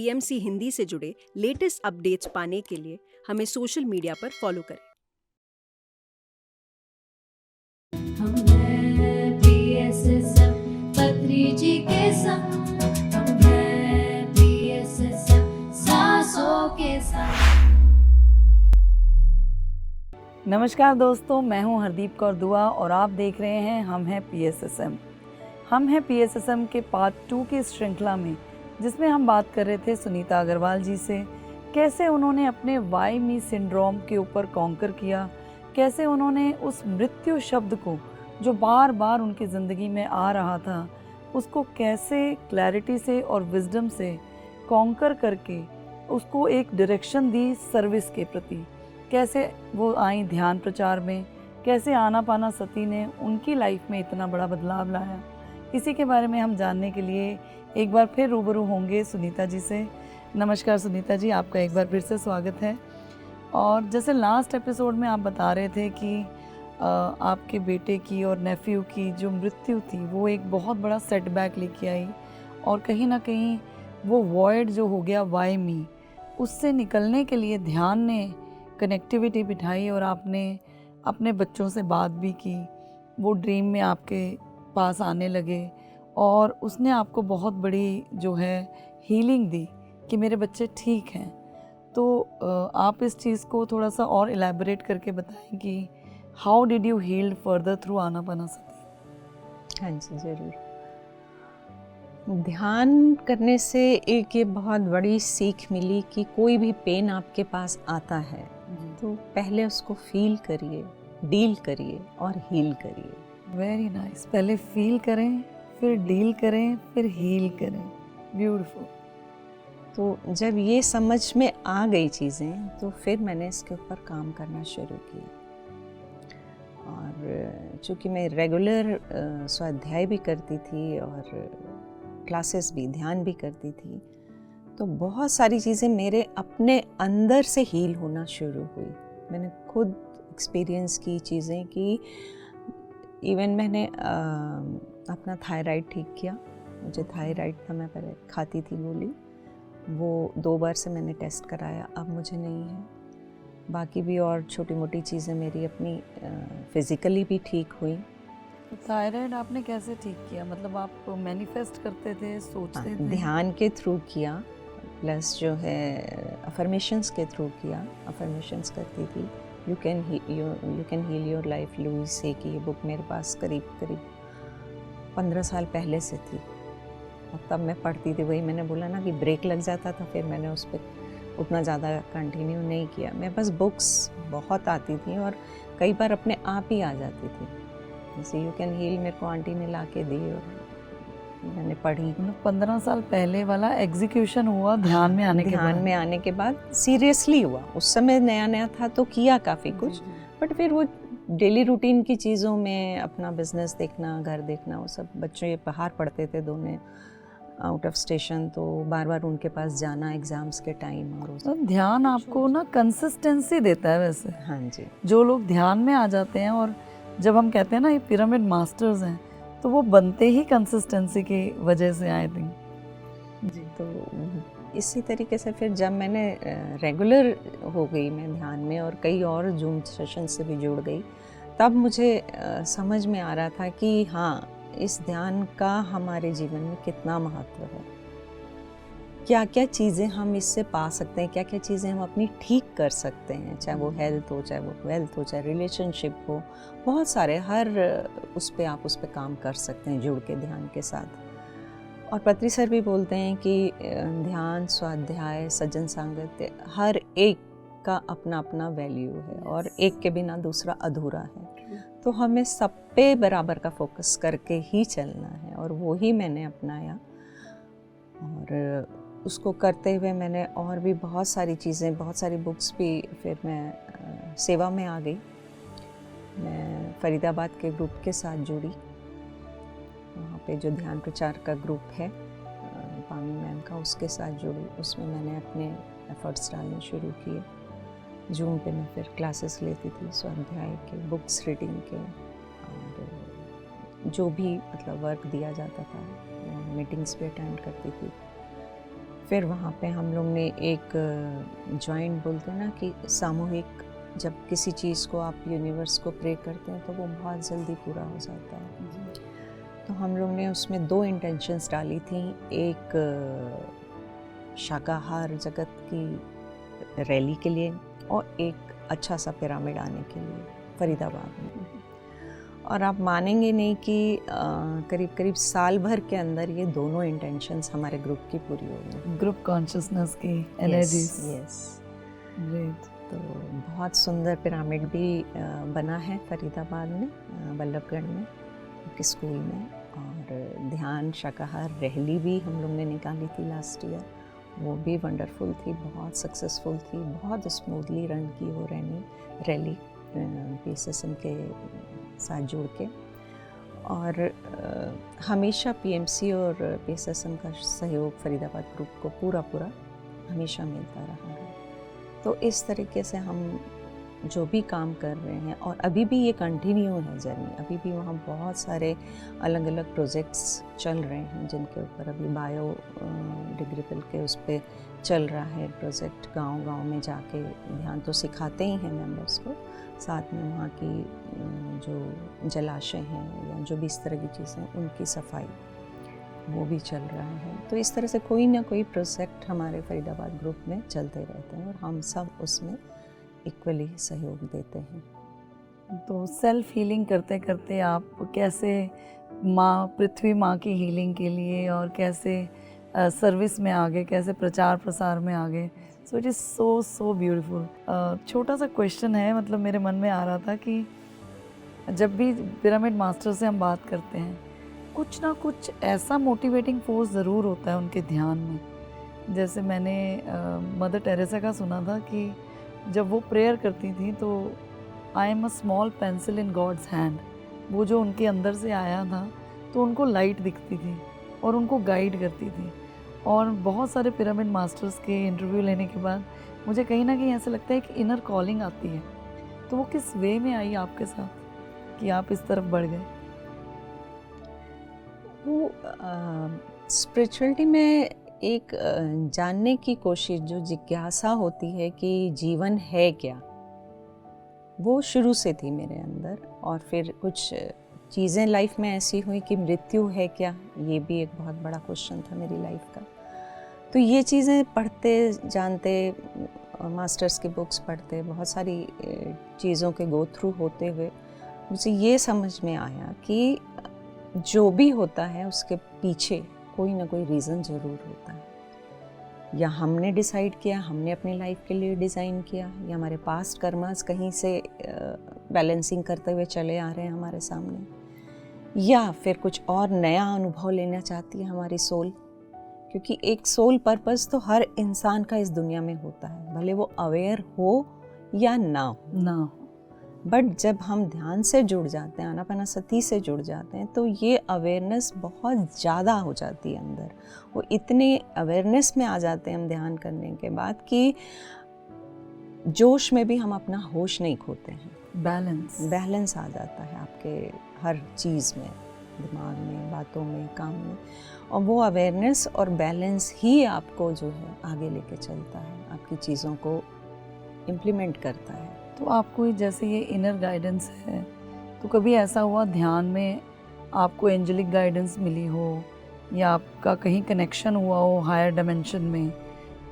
PMC Hindi से जुड़े latest updates पाने के लिए हमें सोशल मीडिया पर फॉलो करें। हम हैं PSSM पत्री जी के संग, हम हैं PSSM सांसों के संग। नमस्कार दोस्तों, मैं हूं हरदीप कौर दुआ और आप देख रहे हैं हम हैं PSSM। हम हैं PSSM के पार्ट 2 की इस श्रृंखला में, जिसमें हम बात कर रहे थे सुनीता अग्रवाल जी से, कैसे उन्होंने अपने वाई मी सिंड्रोम के ऊपर कॉन्कर किया, कैसे उन्होंने उस मृत्यु शब्द को जो बार बार उनकी ज़िंदगी में आ रहा था, उसको कैसे क्लैरिटी से और विजडम से कॉन्कर करके उसको एक डायरेक्शन दी सर्विस के प्रति। कैसे वो आई ध्यान प्रचार में, कैसे आनापाना सती ने उनकी लाइफ में इतना बड़ा बदलाव लाया, इसी के बारे में हम जानने के लिए एक बार फिर रूबरू होंगे सुनीता जी से। नमस्कार सुनीता जी, आपका एक बार फिर से स्वागत है। और जैसे लास्ट एपिसोड में आप बता रहे थे कि आपके बेटे की और नेफ्यू की जो मृत्यु थी वो एक बहुत बड़ा सेटबैक लेके आई और कहीं ना कहीं वो वॉइड जो हो गया वाई मी, उससे निकलने के लिए ध्यान ने कनेक्टिविटी बिठाई और आपने अपने बच्चों से बात भी की, वो ड्रीम में आपके पास आने लगे और उसने आपको बहुत बड़ी जो है हीलिंग दी कि मेरे बच्चे ठीक हैं। तो आप इस चीज़ को थोड़ा सा और इलेबोरेट करके बताएं कि how did you healed further through Anapanasati. हाँ जी, ज़रूर। ध्यान करने से एक ये बहुत बड़ी सीख मिली कि कोई भी पेन आपके पास आता है तो पहले उसको फील करिए, डील करिए और हील करिए। Very nice. पहले फील करें, फिर डील करें, फिर हील करें। ब्यूटीफुल। तो जब ये समझ में आ गई चीज़ें तो फिर मैंने इसके ऊपर काम करना शुरू किया। और चूँकि मैं रेगुलर स्वाध्याय भी करती थी और क्लासेस भी, ध्यान भी करती थी, तो बहुत सारी चीज़ें मेरे अपने अंदर से हील होना शुरू हुई। मैंने खुद एक्सपीरियंस की चीज़ें कि इवन मैंने अपना थायराइड ठीक किया। मुझे थायराइड था, मैं पहले खाती थी गोली, वो 2 बार से मैंने टेस्ट कराया, अब मुझे नहीं है। बाकी भी और छोटी मोटी चीज़ें मेरी अपनी फिज़िकली भी ठीक हुई। तो थायराइड आपने कैसे ठीक किया? मतलब आप मैनिफेस्ट करते थे, सोचते थे? ध्यान के थ्रू किया, प्लस जो है अफर्मेशंस के थ्रू किया। अफर्मेशंस करती थी, you can heal your life, Louise से की ये बुक मेरे पास करीब 15 साल पहले से थी और तब मैं पढ़ती थी। वही मैंने बोला ना कि ब्रेक लग जाता था, फिर मैंने उस पर उतना ज़्यादा कंटिन्यू नहीं किया। मैं बस बुक्स बहुत आती थी और कई बार अपने आप ही आ जाती थी। जैसे यू कैन हील मेरे को आंटी ने ला के दी और मैंने पढ़ी। 15 साल पहले वाला एग्जीक्यूशन हुआ ध्यान में आने के बाद सीरियसली हुआ। उस समय नया था तो किया काफ़ी कुछ, बट फिर वो डेली रूटीन की चीज़ों में अपना बिजनेस देखना, घर देखना, वो सब, बच्चों ये बाहर पढ़ते थे दोनों आउट ऑफ स्टेशन, तो बार बार उनके पास जाना एग्ज़ाम्स के टाइम। और तो ध्यान आपको ना कंसिस्टेंसी देता है वैसे। हाँ जी, जो लोग ध्यान में आ जाते हैं और जब हम कहते हैं ना ये पिरामिड मास्टर्स हैं, तो वो बनते ही कंसिस्टेंसी की वजह से आए थे जी। तो इसी तरीके से फिर जब मैंने रेगुलर हो गई मैं ध्यान में और कई और जूम सेशन से भी जुड़ गई, तब मुझे समझ में आ रहा था कि हाँ, इस ध्यान का हमारे जीवन में कितना महत्व है, क्या क्या चीज़ें हम इससे पा सकते हैं, क्या क्या चीज़ें हम अपनी ठीक कर सकते हैं, चाहे वो हेल्थ हो, चाहे वो वेल्थ हो, चाहे रिलेशनशिप हो, बहुत सारे हर उस पर आप उस पर काम कर सकते हैं जुड़ के ध्यान के साथ। और पत्री सर भी बोलते हैं कि ध्यान, स्वाध्याय, सज्जन सांगत्य, हर एक का अपना अपना वैल्यू है और एक के बिना दूसरा अधूरा है। तो हमें सब पे बराबर का फोकस करके ही चलना है और वो ही मैंने अपनाया। और उसको करते हुए मैंने और भी बहुत सारी चीज़ें, बहुत सारी बुक्स भी, फिर मैं सेवा में आ गई। मैं फरीदाबाद के ग्रुप के साथ जुड़ी, वहाँ पे जो ध्यान प्रचार का ग्रुप है पामी मैम का, उसके साथ जुड़ी। उसमें मैंने अपने एफर्ट्स डालने शुरू किए। जूम पे मैं फिर क्लासेस लेती थी स्वाध्याय के, बुक्स रीडिंग के, और जो भी मतलब वर्क दिया जाता था मीटिंग्स भी अटेंड करती थी। फिर वहाँ पे हम लोग ने एक जॉइंट बोलते हैं ना कि सामूहिक, जब किसी चीज़ को आप यूनिवर्स को प्रे करते हैं तो वो बहुत जल्दी पूरा हो जाता है। तो हम लोग ने उसमें 2 इंटेंशंस डाली थी, एक शाकाहार जगत की रैली के लिए और एक अच्छा सा पिरामिड आने के लिए फरीदाबाद में। और आप मानेंगे नहीं कि करीब करीब साल भर के अंदर ये दोनों इंटेंशंस हमारे ग्रुप की पूरी हो गई। ग्रुप कॉन्शियसनेस की एनर्जीज। यस। ग्रेट। तो बहुत सुंदर पिरामिड भी बना है फरीदाबाद में, बल्लभगढ़ में एक स्कूल में। और ध्यान शाकाहार रैली भी हम लोग ने निकाली थी लास्ट ईयर, वो भी वंडरफुल थी, बहुत सक्सेसफुल थी, बहुत स्मूथली रन की वो रैली PSSM के साथ जुड़ के। और हमेशा PMC और PSSM का सहयोग फरीदाबाद ग्रुप को पूरा हमेशा मिलता रहा है। तो इस तरीके से हम जो भी काम कर रहे हैं, और अभी भी ये कंटिन्यू है जर्नी, अभी भी वहाँ बहुत सारे अलग अलग प्रोजेक्ट्स चल रहे हैं जिनके ऊपर अभी बायो डिग्रेबल के उस पर चल रहा है प्रोजेक्ट। गांव-गांव में जाके ध्यान तो सिखाते ही हैं मेंबर्स को, साथ में वहाँ की जो जलाशय हैं या जो भी इस तरह की चीज़ें उनकी सफाई वो भी चल रहा है। तो इस तरह से कोई ना कोई प्रोजेक्ट हमारे फरीदाबाद ग्रुप में चलते रहते हैं और हम सब उसमें इक्वली सहयोग देते हैं। तो सेल्फ हीलिंग करते करते आप कैसे पृथ्वी माँ की हीलिंग के लिए और कैसे सर्विस में आगे, कैसे प्रचार प्रसार में आगे, so it is so beautiful. छोटा सा क्वेश्चन है, मतलब मेरे मन में आ रहा था कि जब भी पिरामिड मास्टर से हम बात करते हैं, कुछ ना कुछ ऐसा मोटिवेटिंग फोर्स ज़रूर होता है उनके ध्यान में। जैसे मैंने मदर टेरेसा का सुना था कि जब वो प्रेयर करती थी तो I am a small pencil in God's hand, वो जो उनके अंदर से आया था तो उनको लाइट दिखती थी और उनको गाइड करती थी। और बहुत सारे पिरामिड मास्टर्स के इंटरव्यू लेने के बाद मुझे कहीं ना कहीं ऐसा लगता है कि इनर कॉलिंग आती है। तो वो किस वे में आई आपके साथ कि आप इस तरफ बढ़ गए? वो स्पिरिचुअलिटी में एक जानने की कोशिश, जो जिज्ञासा होती है कि जीवन है क्या, वो शुरू से थी मेरे अंदर। और फिर कुछ चीज़ें लाइफ में ऐसी हुई कि मृत्यु है क्या, ये भी एक बहुत बड़ा क्वेश्चन था मेरी लाइफ का। तो ये चीज़ें पढ़ते जानते, मास्टर्स की बुक्स पढ़ते, बहुत सारी चीज़ों के गो थ्रू होते हुए मुझे ये समझ में आया कि जो भी होता है उसके पीछे कोई ना कोई रीज़न ज़रूर होता है। या हमने डिसाइड किया, हमने अपनी लाइफ के लिए डिज़ाइन किया, या हमारे पास्ट कर्मास कहीं से बैलेंसिंग करते हुए चले आ रहे हैं हमारे सामने, या फिर कुछ और नया अनुभव लेना चाहती है हमारी सोल। क्योंकि एक सोल पर्पस तो हर इंसान का इस दुनिया में होता है, भले वो अवेयर हो या ना हो। बट जब हम ध्यान से जुड़ जाते हैं, आनापानासती से जुड़ जाते हैं, तो ये अवेयरनेस बहुत ज़्यादा हो जाती है अंदर। वो इतने अवेयरनेस में आ जाते हैं हम ध्यान करने के बाद कि जोश में भी हम अपना होश नहीं खोते हैं। बैलेंस आ जाता है आपके हर चीज़ में, दिमाग में, बातों में, काम में। और वो अवेयरनेस और बैलेंस ही आपको जो है आगे लेके चलता है, आपकी चीज़ों को इम्प्लीमेंट करता है। तो आपको जैसे ये इनर गाइडेंस है, तो कभी ऐसा हुआ ध्यान में आपको एंजेलिक गाइडेंस मिली हो या आपका कहीं कनेक्शन हुआ हो हायर डायमेंशन में?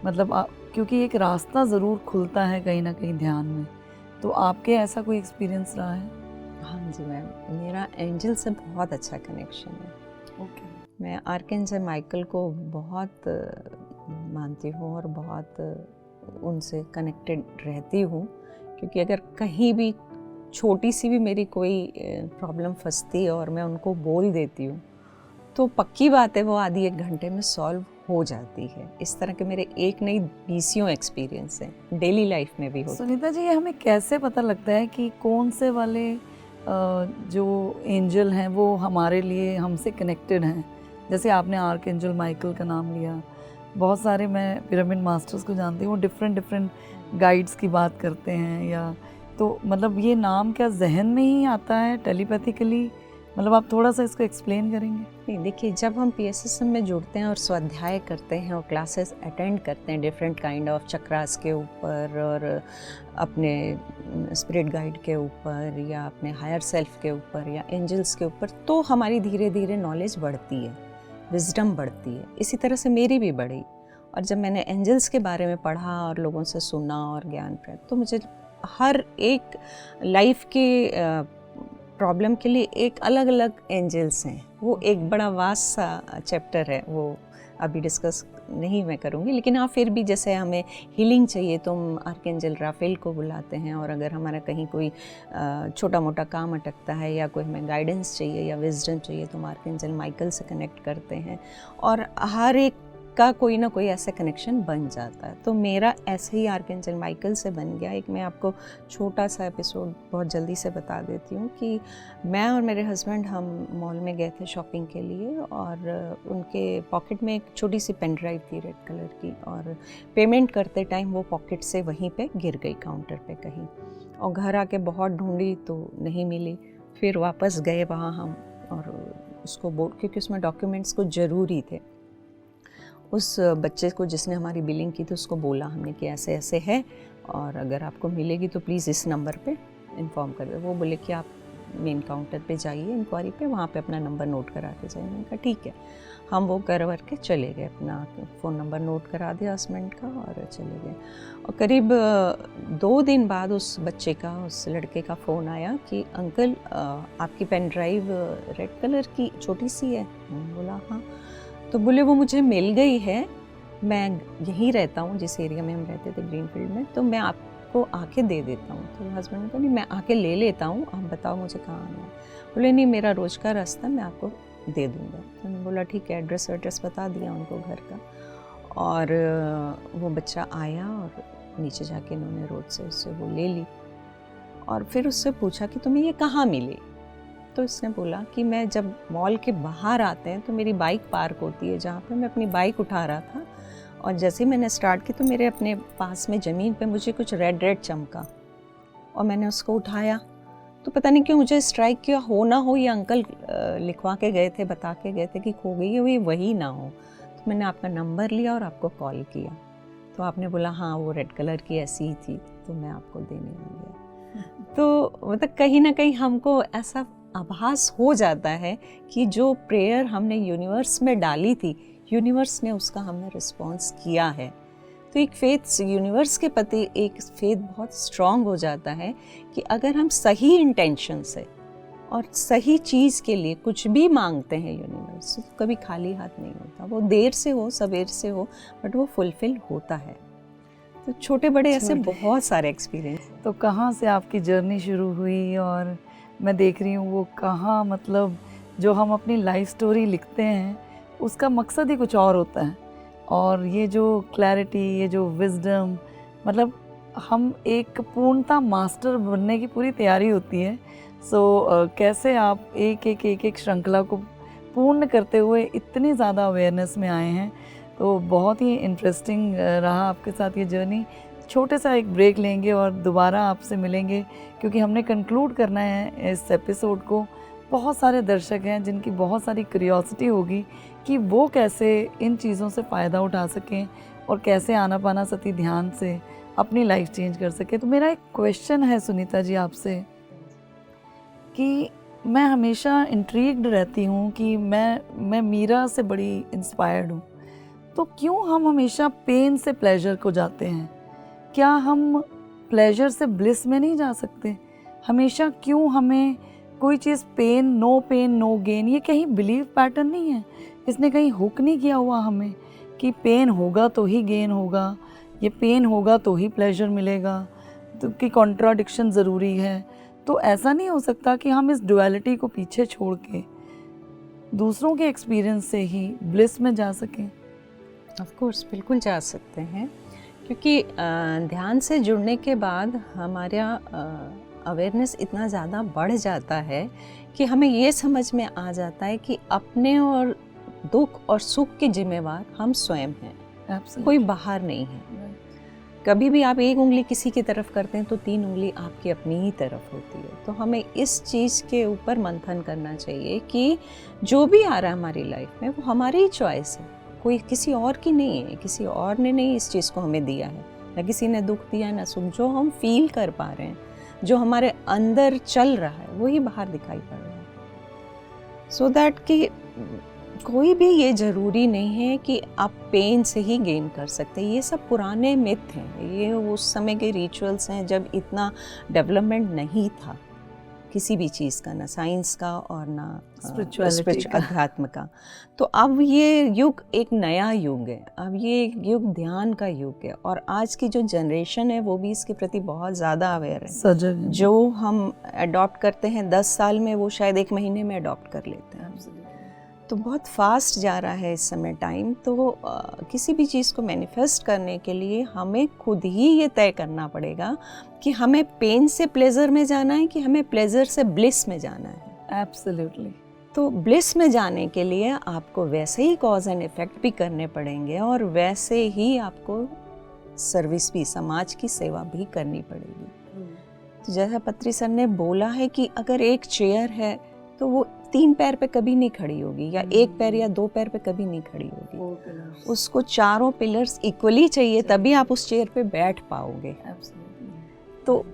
मतलब क्योंकि एक रास्ता ज़रूर खुलता है कहीं ना कहीं ध्यान में, तो आपके ऐसा कोई एक्सपीरियंस रहा है? हाँ जी मैम, मेरा एंजल से बहुत अच्छा कनेक्शन है। ओके। मैं आर्कएंजल माइकल को बहुत मानती हूँ और बहुत उनसे कनेक्टेड रहती हूँ। क्योंकि अगर कहीं भी छोटी सी भी मेरी कोई प्रॉब्लम फंसती है और मैं उनको बोल देती हूँ, तो पक्की बात है वो आधी एक घंटे में सॉल्व हो जाती है। इस तरह के मेरे एक नहीं 20 एक्सपीरियंस हैं, डेली लाइफ में भी होते हैं। सुनीता जी, ये हमें कैसे पता लगता है कि कौन से वाले जो एंजल हैं वो हमारे लिए हमसे कनेक्टेड हैं? जैसे आपने आर्कएंजल माइकल का नाम लिया, बहुत सारे मैं पिरामिड मास्टर्स को जानती हूँ, डिफरेंट गाइड्स की बात करते हैं, या तो मतलब ये नाम क्या जहन में ही आता है टेलीपैथिकली, मतलब आप थोड़ा सा इसको एक्सप्लेन करेंगे? नहीं, देखिए, जब हम PSSM में जुड़ते हैं और स्वाध्याय करते हैं और क्लासेस अटेंड करते हैं डिफरेंट काइंड ऑफ चक्रास के ऊपर और अपने स्पिरिट गाइड के ऊपर या अपने हायर सेल्फ के ऊपर या एंजल्स के ऊपर, तो हमारी धीरे धीरे नॉलेज बढ़ती है, विजडम बढ़ती है। इसी तरह से मेरी भी बढ़ी। और जब मैंने एंजल्स के बारे में पढ़ा और लोगों से सुना और ज्ञान प्राप्त, तो मुझे हर एक लाइफ के प्रॉब्लम के लिए एक अलग अलग एंजल्स हैं। वो एक बड़ा वास्ट सा चैप्टर है, वो अभी डिस्कस नहीं मैं करूँगी। लेकिन हाँ, फिर भी जैसे हमें हीलिंग चाहिए तो हम आर्कएंजल राफेल को बुलाते हैं, और अगर हमारा कहीं कोई छोटा मोटा काम अटकता है या कोई हमें गाइडेंस चाहिए या विजडम चाहिए तो हम आर्कएंजल माइकल से कनेक्ट करते हैं, और हर एक का कोई ना कोई ऐसा कनेक्शन बन जाता है। तो मेरा ऐसे ही आर्कएंजल माइकल से बन गया। एक मैं आपको छोटा सा एपिसोड बहुत जल्दी से बता देती हूँ कि मैं और मेरे हस्बैंड हम मॉल में गए थे शॉपिंग के लिए, और उनके पॉकेट में एक छोटी सी पेन ड्राइव थी रेड कलर की, और पेमेंट करते टाइम वो पॉकेट से वहीं पे गिर गई काउंटर पे कहीं, और घर आके बहुत ढूंढी तो नहीं मिली। फिर वापस गए वहाँ हम, और उसको क्योंकि उसमें डॉक्यूमेंट्स कुछ ज़रूरी थे, उस बच्चे को जिसने हमारी बिलिंग की थी उसको बोला हमने कि ऐसे ऐसे है, और अगर आपको मिलेगी तो प्लीज़ इस नंबर पे इन्फॉर्म कर दो। वो बोले कि आप मेन काउंटर पे जाइए इंक्वायरी पे, वहाँ पे अपना नंबर नोट करा के जाइए। मैंने कहा ठीक है। हम वो करवा के चले गए, अपना फ़ोन नंबर नोट करा दिया हस्बैंड का और चले गए। और करीब 2 दिन बाद उस बच्चे का, उस लड़के का फ़ोन आया कि अंकल आपकी पेन ड्राइव रेड कलर की छोटी सी है। मैंने बोला हाँ। तो बोले वो मुझे मिल गई है, मैं यहीं रहता हूँ जिस एरिया में हम रहते थे ग्रीनफील्ड में, तो मैं आपको आके दे देता हूँ। तो हस्बैंड ने कहा नहीं, मैं आके ले लेता हूँ, आप बताओ मुझे कहाँ आना है। बोले नहीं, मेरा रोज़ का रास्ता, मैं आपको दे दूँगा। तो मैंने बोला ठीक है। एड्रेस बता दिया उनको घर का, और वो बच्चा आया और नीचे जाके इन्होंने रोड से उससे वो ले ली, और फिर उससे पूछा कि तुम्हें ये कहाँ मिली। तो इसने बोला कि मैं जब मॉल के बाहर आते हैं तो मेरी बाइक पार्क होती है जहाँ पे मैं अपनी बाइक उठा रहा था, और जैसे ही मैंने स्टार्ट की तो मेरे अपने पास में ज़मीन पे मुझे कुछ रेड रेड चमका, और मैंने उसको उठाया। तो पता नहीं क्यों मुझे स्ट्राइक किया, हो ना हो ये अंकल लिखवा के गए थे, बता के गए थे कि खो गई है, ये वही ना हो। तो मैंने आपका नंबर लिया और आपको कॉल किया। तो आपने बोला हाँ वो रेड कलर की ऐसी ही थी, तो मैं आपको देने आ गया। तो मतलब कहीं ना कहीं हमको ऐसा आभास हो जाता है कि जो प्रेयर हमने यूनिवर्स में डाली थी, यूनिवर्स ने उसका हमें रिस्पॉन्स किया है। तो एक फेथ यूनिवर्स के प्रति एक फेथ बहुत स्ट्रॉन्ग हो जाता है कि अगर हम सही इंटेंशन से और सही चीज़ के लिए कुछ भी मांगते हैं यूनिवर्स, तो कभी खाली हाथ नहीं होता। वो देर से हो सवेर से हो, बट वो फुलफिल होता है। तो छोटे बड़े ऐसे बहुत सारे एक्सपीरियंस। तो कहाँ से आपकी जर्नी शुरू हुई, और मैं देख रही हूँ वो कहाँ, मतलब जो हम अपनी लाइफ स्टोरी लिखते हैं उसका मकसद ही कुछ और होता है, और ये जो क्लैरिटी, ये जो विजडम, मतलब हम एक पूर्णता मास्टर बनने की पूरी तैयारी होती है। सो कैसे आप एक श्रृंखला को पूर्ण करते हुए इतनी ज़्यादा अवेयरनेस में आए हैं, तो बहुत ही इंटरेस्टिंग रहा आपके साथ ये जर्नी। छोटे सा एक ब्रेक लेंगे और दोबारा आपसे मिलेंगे, क्योंकि हमने कंक्लूड करना है इस एपिसोड को। बहुत सारे दर्शक हैं जिनकी बहुत सारी क्यूरियोसिटी होगी कि वो कैसे इन चीज़ों से फ़ायदा उठा सकें और कैसे आनापाना सती ध्यान से अपनी लाइफ चेंज कर सकें। तो मेरा एक क्वेश्चन है सुनीता जी आपसे, कि मैं हमेशा इंट्रीग्ड रहती हूँ कि मैं मीरा से बड़ी इंस्पायर्ड हूँ, तो क्यों हम हमेशा पेन से प्लेजर को जाते हैं? क्या हम प्लेजर से ब्लिस में नहीं जा सकते? हमेशा क्यों हमें कोई चीज़ पेन नो गेन? ये कहीं बिलीव पैटर्न नहीं है? इसने कहीं हुक नहीं किया हुआ हमें कि पेन होगा तो ही गेन होगा, ये पेन होगा तो ही प्लेजर मिलेगा, तो कि कॉन्ट्राडिक्शन ज़रूरी है? तो ऐसा नहीं हो सकता कि हम इस डुअलिटी को पीछे छोड़ के दूसरों के एक्सपीरियंस से ही ब्लिस में जा सकें? ऑफ कोर्स बिल्कुल जा सकते हैं, क्योंकि ध्यान से जुड़ने के बाद हमारा अवेयरनेस इतना ज़्यादा बढ़ जाता है कि हमें ये समझ में आ जाता है कि अपने और दुख और सुख के जिम्मेवार हम स्वयं हैं, कोई बाहर नहीं है। कभी भी आप एक उंगली किसी की तरफ करते हैं तो 3 उंगली आपकी अपनी ही तरफ होती है। तो हमें इस चीज़ के ऊपर मंथन करना चाहिए कि जो भी आ रहा है हमारी लाइफ में वो हमारी ही चॉइस है, कोई किसी और की नहीं है, किसी और ने नहीं इस चीज़ को हमें दिया है, ना किसी ने दुख दिया ना सुख। जो हम फील कर पा रहे हैं, जो हमारे अंदर चल रहा है, वही बाहर दिखाई पड़ रहा है। सो दैट कि कोई भी ये ज़रूरी नहीं है कि आप पेन से ही गेन कर सकते हैं। ये सब पुराने मिथ हैं, ये उस समय के रिचुअल्स हैं जब इतना डेवलपमेंट नहीं था किसी भी चीज़ का, ना साइंस का और ना Spirituality का। अध्यात्म का। तो अब ये युग एक नया युग है, अब ये युग ध्यान का युग है, और आज की जो जनरेशन है वो भी इसके प्रति बहुत ज़्यादा अवेयर है। सजग हैं। जो हम अडॉप्ट करते हैं 10 साल में, वो शायद 1 महीने में अडॉप्ट कर लेते हैं। तो बहुत फास्ट जा रहा है इस समय टाइम। तो किसी भी चीज़ को मैनिफेस्ट करने के लिए हमें खुद ही ये तय करना पड़ेगा कि हमें पेन से प्लेजर में जाना है कि हमें प्लेजर से ब्लिस में जाना है। एब्सोल्युटली। तो ब्लिस में जाने के लिए आपको वैसे ही कॉज एंड इफ़ेक्ट भी करने पड़ेंगे, और वैसे ही आपको सर्विस भी, समाज की सेवा भी करनी पड़ेगी। तो जैसा पत्री सर ने बोला है कि अगर एक चेयर है तो वो 3 पैर पे कभी नहीं खड़ी होगी, या 1 पैर या 2 पैर पे कभी नहीं खड़ी होगी। उसको चारों पिलर्स इक्वली चाहिए, तभी आप उस चेयर पे बैठ पाओगे। तो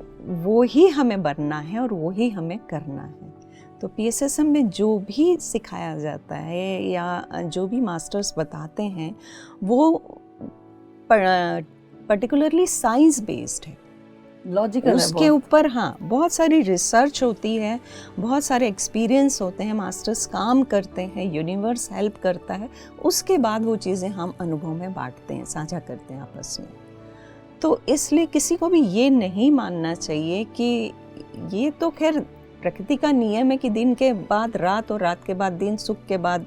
वो ही हमें बनना है और वो ही हमें करना है। तो PSSM में जो भी सिखाया जाता है या जो भी मास्टर्स बताते हैं वो पर्टिकुलरली साइंस बेस्ड है, लॉजिकल है उसके बहुत। ऊपर हाँ बहुत सारी रिसर्च होती है, बहुत सारे एक्सपीरियंस होते हैं, मास्टर्स काम करते हैं, यूनिवर्स हेल्प करता है, उसके बाद वो चीज़ें हम अनुभव में बांटते हैं, साझा करते हैं आपस में। तो इसलिए किसी को भी ये नहीं मानना चाहिए कि ये तो खैर प्रकृति का नियम है कि दिन के बाद रात और रात के बाद दिन, सुख के बाद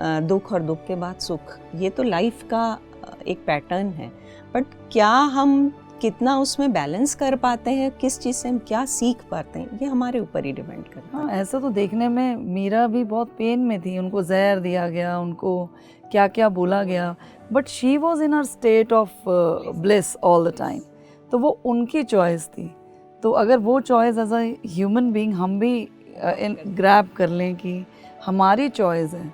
दुख और दुख के बाद सुख, ये तो लाइफ का एक पैटर्न है। बट क्या हम कितना उसमें बैलेंस कर पाते हैं, किस चीज़ से हम क्या सीख पाते हैं, ये हमारे ऊपर ही डिपेंड करता है। हाँ, ऐसा तो देखने में मीरा भी बहुत पेन में थी, उनको जहर दिया गया, उनको क्या क्या बोला गया, but she was in her state of bliss all the time. तो वो उनकी चॉइस थी। तो अगर वो choice as a human being हम भी ग्रैब कर लें कि हमारी चॉइस है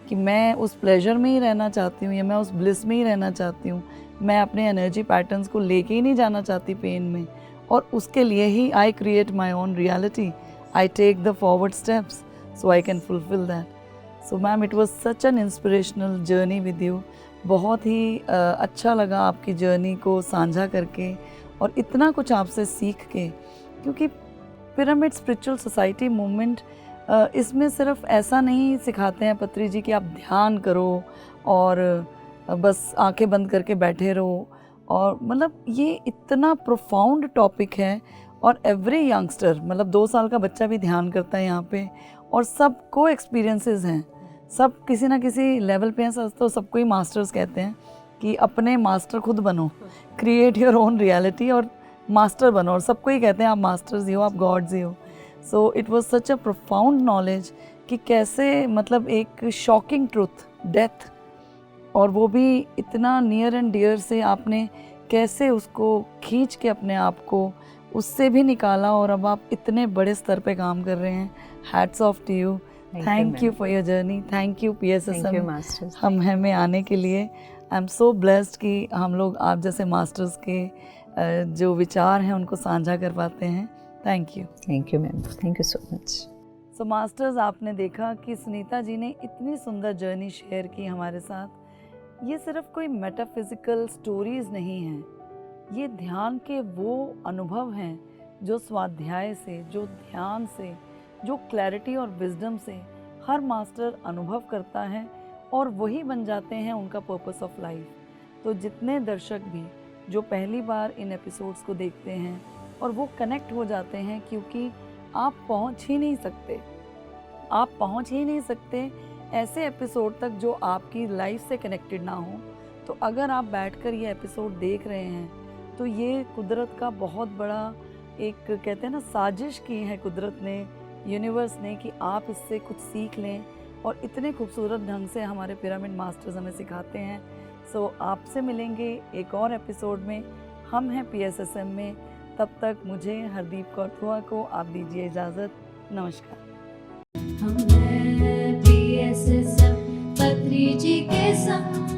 कि मैं उस प्लेजर में ही रहना चाहती हूँ या मैं उस ब्लिस में ही रहना चाहती हूँ, मैं अपने एनर्जी पैटर्न्स को लेके ही नहीं जाना चाहती पेन में, और उसके लिए ही I create my own reality, I take the forward steps so I can fulfil that. So ma'am, it was such an inspirational journey with you. बहुत ही अच्छा लगा आपकी जर्नी को साझा करके और इतना कुछ आपसे सीख के, क्योंकि पिरामिड स्पिरिचुअल सोसाइटी मूवमेंट इसमें सिर्फ ऐसा नहीं सिखाते हैं पत्री जी कि आप ध्यान करो और बस आंखें बंद करके बैठे रहो, और मतलब ये इतना प्रोफाउंड टॉपिक है, और एवरी यंगस्टर, मतलब 2 साल का बच्चा भी ध्यान करता है यहाँ पे, और सबको एक्सपीरियंसेस हैं, सब किसी ना किसी लेवल पे हैं। तो सबको ही मास्टर्स कहते हैं कि अपने मास्टर खुद बनो, क्रिएट योर ओन रियलिटी और मास्टर बनो, और सबको ही कहते हैं आप मास्टर्स ही हो, आप गॉड्स ही हो। So it was such a profound knowledge कि कैसे, मतलब एक शॉकिंग ट्रुथ, डेथ, और वो भी इतना नियर एंड डियर से आपने कैसे उसको खींच के अपने आप को उससे भी निकाला, और अब आप इतने बड़े स्तर पे काम कर रहे हैं। Hats off to you, thank you for your journey, thank you PSSM हम में आने के लिए। आई एम सो ब्लेस्ड कि हम लोग आप जैसे मास्टर्स के जो विचार हैं उनको साझा कर पाते हैं। Thank you ma'am, thank you so much. So masters, आपने देखा कि सुनीता जी ने इतनी सुंदर जर्नी शेयर की हमारे साथ। ये सिर्फ कोई मेटाफिजिकल स्टोरीज नहीं हैं, ये ध्यान के वो अनुभव हैं जो स्वाध्याय से, जो ध्यान से, जो क्लैरिटी और विजडम से हर मास्टर अनुभव करता है, और वही बन जाते हैं उनका पर्पस ऑफ लाइफ। तो जितने दर्शक भी जो पहली बार इन एपिसोड्स को देखते हैं और वो कनेक्ट हो जाते हैं, क्योंकि आप पहुंच ही नहीं सकते ऐसे एपिसोड तक जो आपकी लाइफ से कनेक्टेड ना हो। तो अगर आप बैठकर ये एपिसोड देख रहे हैं तो ये कुदरत का बहुत बड़ा एक, कहते हैं ना, साजिश की है कुदरत ने, यूनिवर्स ने, कि आप इससे कुछ सीख लें, और इतने खूबसूरत ढंग से हमारे पिरामिड मास्टर्स हमें सिखाते हैं। सो आपसे मिलेंगे एक और एपिसोड में। हम हैं PSSM में। तब तक मुझे हरदीप कौर दुआ को आप दीजिए इजाज़त। नमस्कार। हम हैं PSSM पत्री जी के संग।